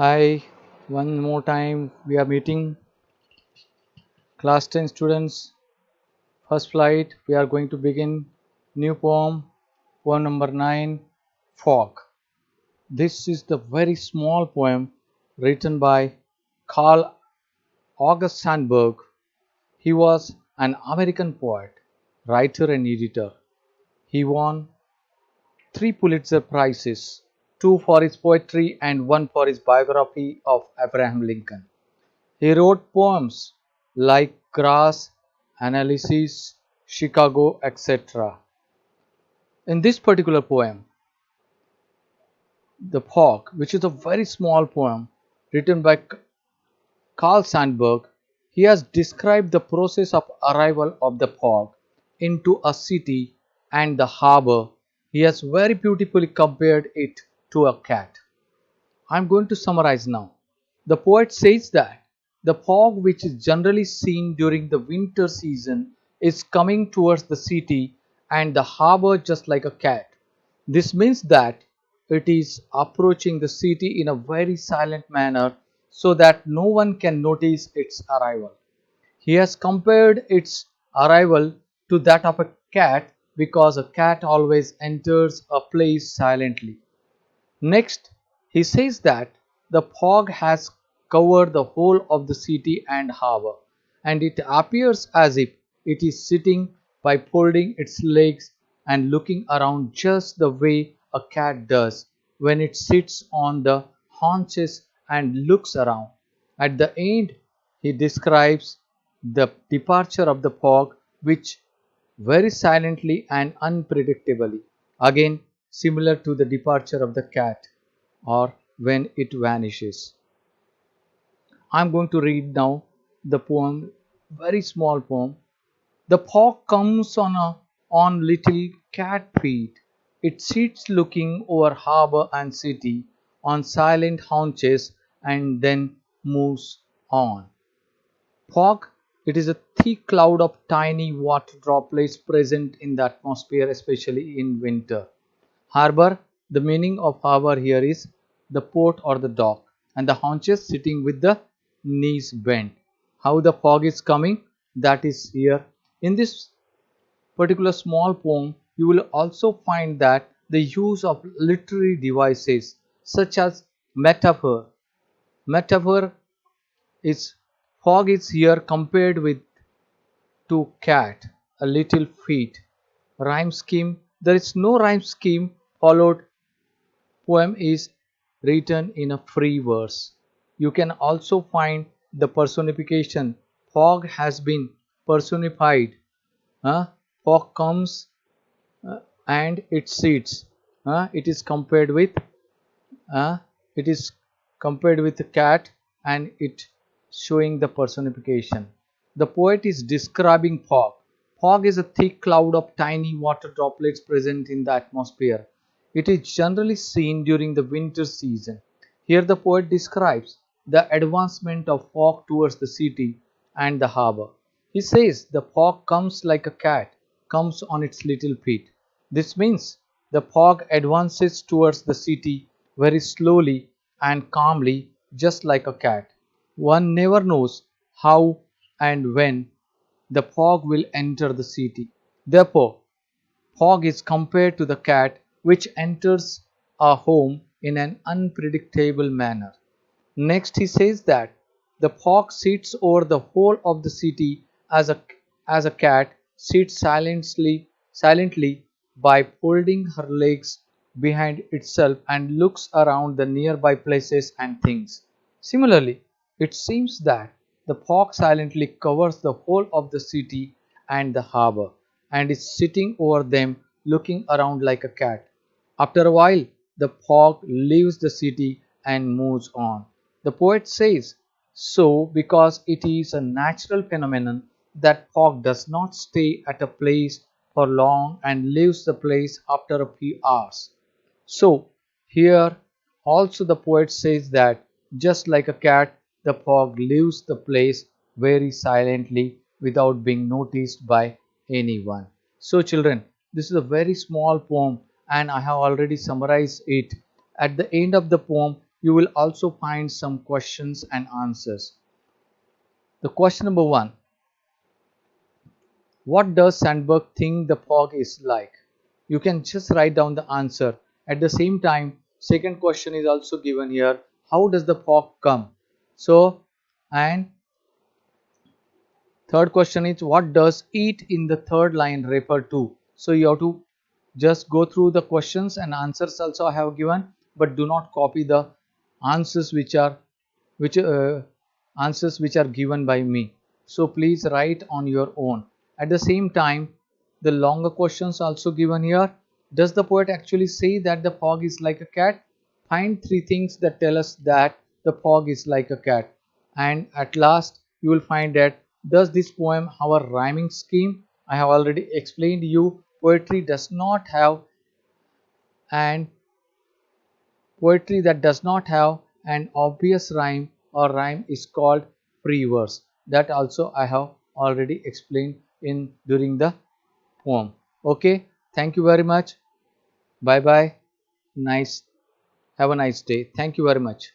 Hi, one more time we are meeting class 10 students. First flight, we are going to begin new poem number 9, Fog. This is the very small poem written by Carl August Sandburg. He was an American poet, writer, and editor. He won 3 Pulitzer Prizes, 2 for his poetry and 1 for his biography of Abraham Lincoln. He wrote poems like Grass, Analysis, Chicago, etc. In this particular poem, The Fog, which is a very small poem written by Carl Sandburg, he has described the process of arrival of the fog into a city and the harbor. He has very beautifully compared it to a cat. I am going to summarize now. The poet says that the fog, which is generally seen during the winter season, is coming towards the city and the harbor just like a cat. This means that it is approaching the city in a very silent manner so that no one can notice its arrival. He has compared its arrival to that of a cat because a cat always enters a place silently. Next, he says that the fog has covered the whole of the city and harbor, and it appears as if it is sitting by folding its legs and looking around just the way a cat does when it sits on the haunches and looks around. At the end, he describes the departure of the fog, which very silently and unpredictably, again similar to the departure of the cat or when it vanishes. I'm going to read now the poem, very small poem. The fog comes on little cat feet. It sits looking over harbor and city on silent haunches and then moves on. Fog, it is a thick cloud of tiny water droplets present in the atmosphere, especially in winter. Harbor, the meaning of harbor here is the port or the dock, and the haunches sitting with the knees bent. How the fog is coming, that is here. In this particular small poem, you will also find that the use of literary devices such as metaphor. Metaphor is fog is here compared with to cat, a little feet. Rhyme scheme. There is no rhyme scheme followed. Poem is written in a free verse. You can also find the personification. Fog has been personified. Fog comes and it sits. It is compared with uh, it is compared with a cat and it showing the personification. The poet is describing fog. Fog is a thick cloud of tiny water droplets present in the atmosphere. It is generally seen during the winter season. Here the poet describes the advancement of fog towards the city and the harbor. He says the fog comes like a cat, comes on its little feet. This means the fog advances towards the city very slowly and calmly, just like a cat. One never knows how and when the fog will enter the city. Therefore, fog is compared to the cat which enters a home in an unpredictable manner. Next, he says that the fog sits over the whole of the city as a cat sits silently by folding her legs behind itself and looks around the nearby places and things. Similarly, it seems that the fog silently covers the whole of the city and the harbor and is sitting over them looking around like a cat. After a while, the fog leaves the city and moves on. The poet says so because it is a natural phenomenon that fog does not stay at a place for long and leaves the place after a few hours. So, here also the poet says that just like a cat, the fog leaves the place very silently without being noticed by anyone. So, children, this is a very small poem and I have already summarized it. At the end of the poem, you will also find some questions and answers. The question number 1: what does Sandberg think the fog is like? You can just write down the answer. At the same time, second question is also given here. How does the fog come? So, and third question is, what does eat in the third line refer to? So you have to just go through the questions and answers also I have given, but do not copy the answers which answers which are given by me. So please write on your own. At the same time, the longer questions also given here. Does the poet actually say that the fog is like a cat? Find three things that tell us that the fog is like a cat. And at last, you will find that does this poem have a rhyming scheme? I have already explained you poetry does not have an poetry that does not have an obvious rhyme or rhyme is called free verse. That also I have already explained in during the poem. Okay, thank you very much. Bye bye. Nice. Have a nice day. Thank you very much.